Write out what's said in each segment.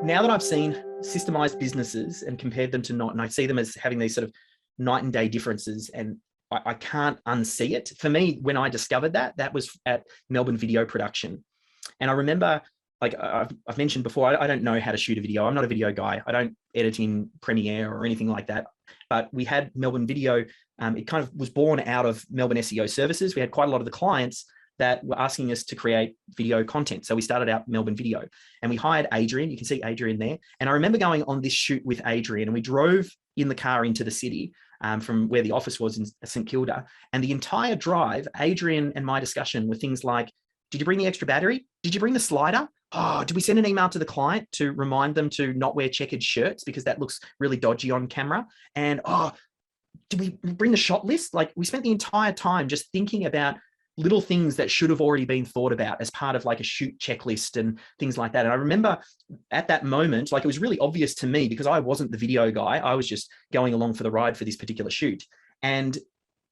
Now that I've seen systemized businesses and compared them to not, and I see them as having these sort of night and day differences, and I can't unsee it. For me, when I discovered that was at Melbourne Video Production. And I remember, like I've mentioned before, I don't know how to shoot a video. I'm not a video guy. I don't edit in Premiere or anything like that. But we had Melbourne Video. It kind of was born out of Melbourne SEO Services. We had quite a lot of the clients that were asking us to create video content. So we started out Melbourne Video, and we hired Adrian. You can see Adrian there. And I remember going on this shoot with Adrian, and we drove in the car into the city from where the office was in St Kilda. And the entire drive, Adrian and my discussion were things like, did you bring the extra battery? Did you bring the slider? Oh, did we send an email to the client to remind them to not wear checkered shirts because that looks really dodgy on camera? And oh, did we bring the shot list? Like, we spent the entire time just thinking about little things that should have already been thought about as part of like a shoot checklist and things like that. And I remember at that moment, like, it was really obvious to me because I wasn't the video guy. I was just going along for the ride for this particular shoot. And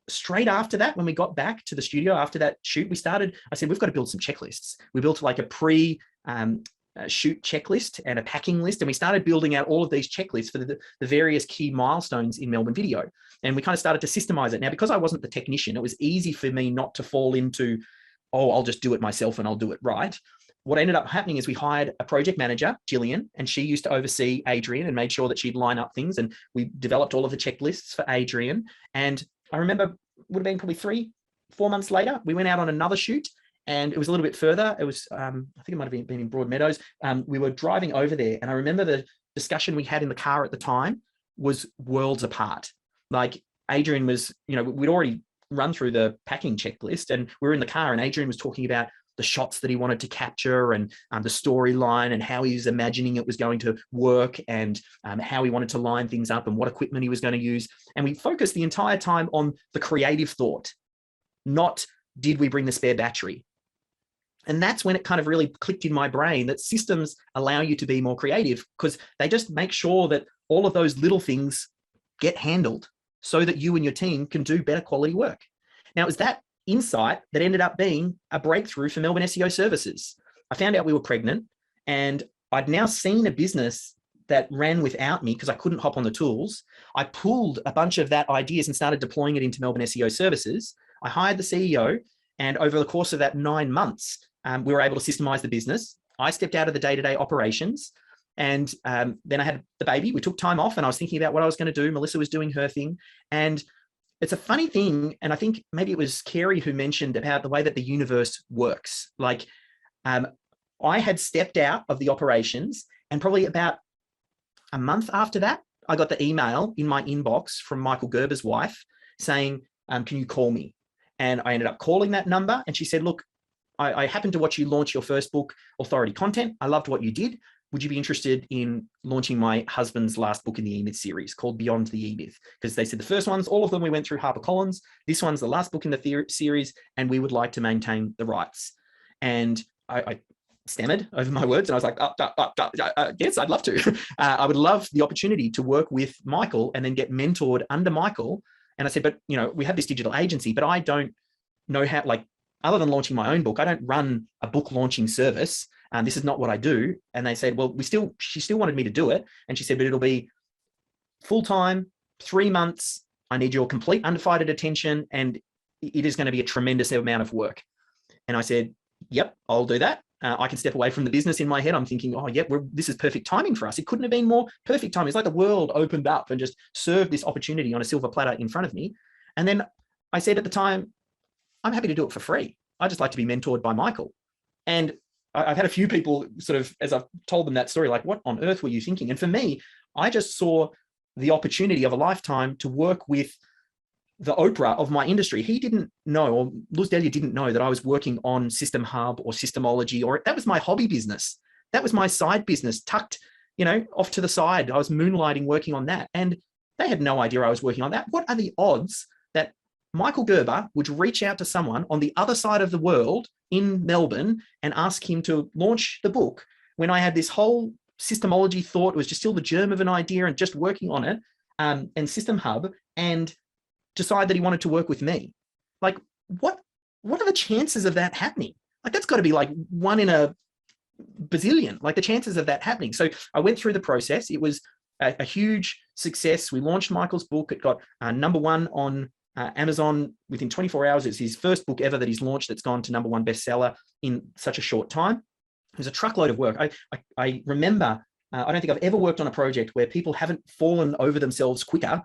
straight after that, when we got back to the studio after that shoot, I said, we've got to build some checklists. We built like a shoot checklist and a packing list. And we started building out all of these checklists for the various key milestones in Melbourne Video. And we kind of started to systemize it. Now, because I wasn't the technician, it was easy for me not to fall into, oh, I'll just do it myself and I'll do it right. What ended up happening is we hired a project manager, Jillian, and she used to oversee Adrian and made sure that she'd line up things. And we developed all of the checklists for Adrian. And I remember, would have been probably 3-4 months later, we went out on another shoot. And it was a little bit further. It was, I think it might have been in Broadmeadows. We were driving over there, and I remember the discussion we had in the car at the time was worlds apart. Like, Adrian was, we'd already run through the packing checklist, and we were in the car, and Adrian was talking about the shots that he wanted to capture and the storyline and how he was imagining it was going to work and how he wanted to line things up and what equipment he was going to use. And we focused the entire time on the creative thought, not did we bring the spare battery. And that's when it kind of really clicked in my brain that systems allow you to be more creative because they just make sure that all of those little things get handled so that you and your team can do better quality work. Now, it was that insight that ended up being a breakthrough for Melbourne SEO Services. I found out we were pregnant, and I'd now seen a business that ran without me because I couldn't hop on the tools. I pulled a bunch of that ideas and started deploying it into Melbourne SEO Services. I hired the CEO, and over the course of that 9 months, we were able to systemize the business. I stepped out of the day-to-day operations, and then I had the baby. We took time off, and I was thinking about what I was going to do. Melissa was doing her thing. And it's a funny thing, and I think maybe it was Carrie who mentioned about the way that the universe works. Like, I had stepped out of the operations, and probably about a month after that, I got the email in my inbox from Michael Gerber's wife saying, can you call me? And I ended up calling that number, and she said, look, I happened to watch you launch your first book, Authority Content. I loved what you did. Would you be interested in launching my husband's last book in the E-Myth series called Beyond the E-Myth? Because they said the first ones, all of them we went through HarperCollins. This one's the last book in the series, and we would like to maintain the rights. And I stammered over my words, and I was like, yes, I'd love to. I would love the opportunity to work with Michael and then get mentored under Michael. And I said, but we have this digital agency, but I don't know how, like, other than launching my own book, I don't run a book launching service. This is not what I do. And they said, well, she still wanted me to do it. And she said, but it'll be full-time, 3 months. I need your complete undivided attention. And it is going to be a tremendous amount of work. And I said, yep, I'll do that. I can step away from the business. In my head, I'm thinking, oh, yep, this is perfect timing for us. It couldn't have been more perfect timing. It's like the world opened up and just served this opportunity on a silver platter in front of me. And then I said at the time, I'm happy to do it for free. I just like to be mentored by Michael. And I've had a few people sort of, as I've told them that story, like, what on earth were you thinking? And for me, I just saw the opportunity of a lifetime to work with the Oprah of my industry. He didn't know, or Luz Delia didn't know that I was working on System Hub or Systemology, or that was my hobby business. That was my side business tucked, off to the side. I was moonlighting working on that. And they had no idea I was working on that. What are the odds that Michael Gerber would reach out to someone on the other side of the world in Melbourne and ask him to launch the book when I had this whole systemology thought? It was just still the germ of an idea and just working on it, and System Hub, and decide that he wanted to work with me. Like, what are the chances of that happening? Like, that's got to be like 1 in a bazillion, like the chances of that happening. So I went through the process. It was a huge success. We launched Michael's book. It got #1 on Amazon within 24 hours. It's his first book ever that he's launched that's gone to #1 bestseller in such a short time. It was a truckload of work. I remember, I don't think I've ever worked on a project where people haven't fallen over themselves quicker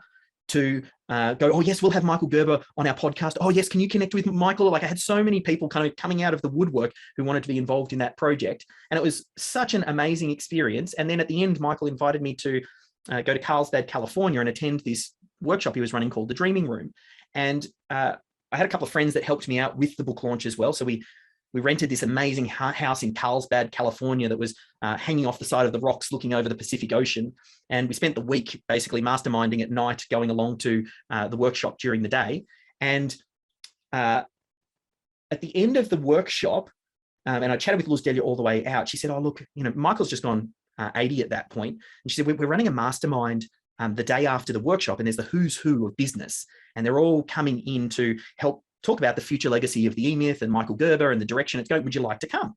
to go, oh yes, we'll have Michael Gerber on our podcast. Oh yes, can you connect with Michael? Like I had so many people kind of coming out of the woodwork who wanted to be involved in that project. And it was such an amazing experience. And then at the end, Michael invited me to go to Carlsbad, California and attend this workshop he was running called The Dreaming Room. And I had a couple of friends that helped me out with the book launch as well. So we rented this amazing house in Carlsbad, California that was hanging off the side of the rocks looking over the Pacific Ocean. And we spent the week basically masterminding at night, going along to the workshop during the day. And at the end of the workshop, and I chatted with Luz Delia all the way out, she said, oh, look, you know, Michael's just gone 80 at that point. And she said, we're running a mastermind the day after the workshop, and there's the who's who of business. And they're all coming in to help talk about the future legacy of the E-Myth and Michael Gerber and the direction it's going. Would you like to come?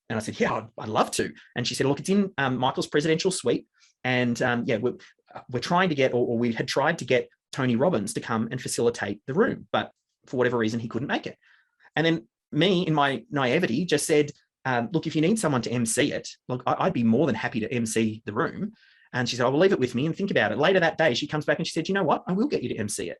And I said, yeah, I'd love to. And she said, look, it's in Michael's presidential suite. And yeah, we're trying to get, or we had tried to get Tony Robbins to come and facilitate the room, but for whatever reason, he couldn't make it. And then me, in my naivety, just said, look, if you need someone to MC it, look, I'd be more than happy to MC the room. And she said, I will leave it with me and think about it. Later that day, she comes back and she said, you know what? I will get you to MC it.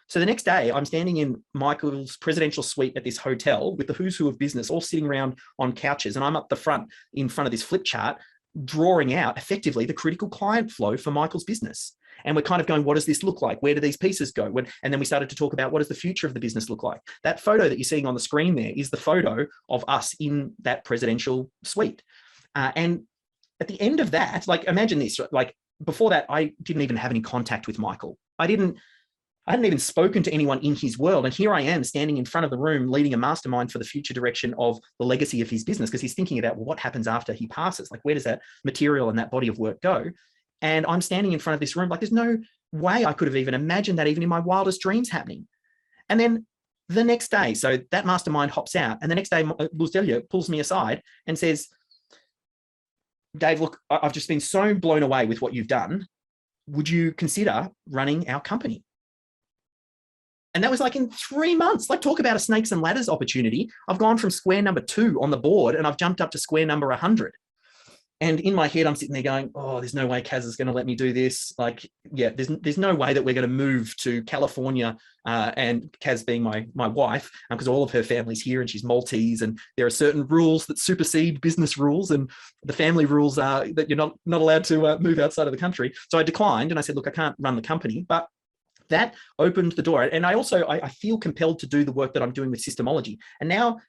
So the next day, I'm standing in Michael's presidential suite at this hotel with the who's who of business all sitting around on couches. And I'm up the front in front of this flip chart, drawing out effectively the critical client flow for Michael's business. And we're kind of going, what does this look like? Where do these pieces go? And then we started to talk about what does the future of the business look like? That photo that you're seeing on the screen there is the photo of us in that presidential suite. And at the end of that, like, imagine this, like before that, I didn't even have any contact with Michael. I hadn't even spoken to anyone in his world. And here I am standing in front of the room, leading a mastermind for the future direction of the legacy of his business, because he's thinking about, well, what happens after he passes? Like, where does that material and that body of work go? And I'm standing in front of this room, like there's no way I could have even imagined that even in my wildest dreams happening. And then the next day, so that mastermind hops out, and the next day, Luz Delia pulls me aside and says, Dave, look, I've just been so blown away with what you've done. Would you consider running our company? And that was like in 3 months. Like, talk about a snakes and ladders opportunity. I've gone from square number 2 on the board and I've jumped up to square number 100. And in my head, I'm sitting there going, oh, there's no way Kaz is going to let me do this. Like, yeah, there's no way that we're going to move to California, and Kaz being my wife, because all of her family's here and she's Maltese, and there are certain rules that supersede business rules, and the family rules are that you're not allowed to move outside of the country. So I declined and I said, look, I can't run the company, but that opened the door. And I feel compelled to do the work that I'm doing with systemology. And now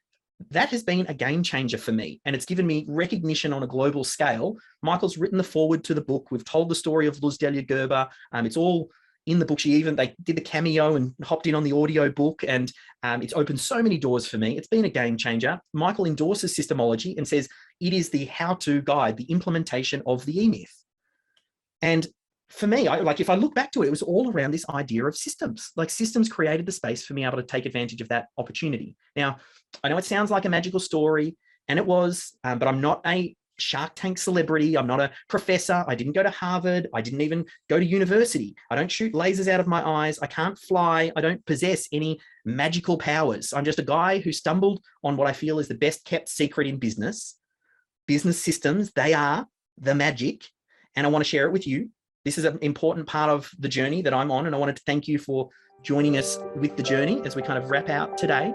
that has been a game changer for me, and it's given me recognition on a global scale. Michael's written the foreword to the book. We've told the story of Luz Delia Gerber. It's all in the book. They did the cameo and hopped in on the audio book, and it's opened so many doors for me. It's been a game changer. Michael endorses systemology and says it is the how-to guide, the implementation of the E-Myth. And for me, if I look back to it, it was all around this idea of systems. Like, systems created the space for me able to take advantage of that opportunity. Now, I know it sounds like a magical story, and it was, but I'm not a Shark Tank celebrity. I'm not a professor. I didn't go to Harvard. I didn't even go to university. I don't shoot lasers out of my eyes. I can't fly. I don't possess any magical powers. I'm just a guy who stumbled on what I feel is the best kept secret in business. Business systems, they are the magic, and I want to share it with you. This is an important part of the journey that I'm on, and I wanted to thank you for joining us with the journey as we kind of wrap out today.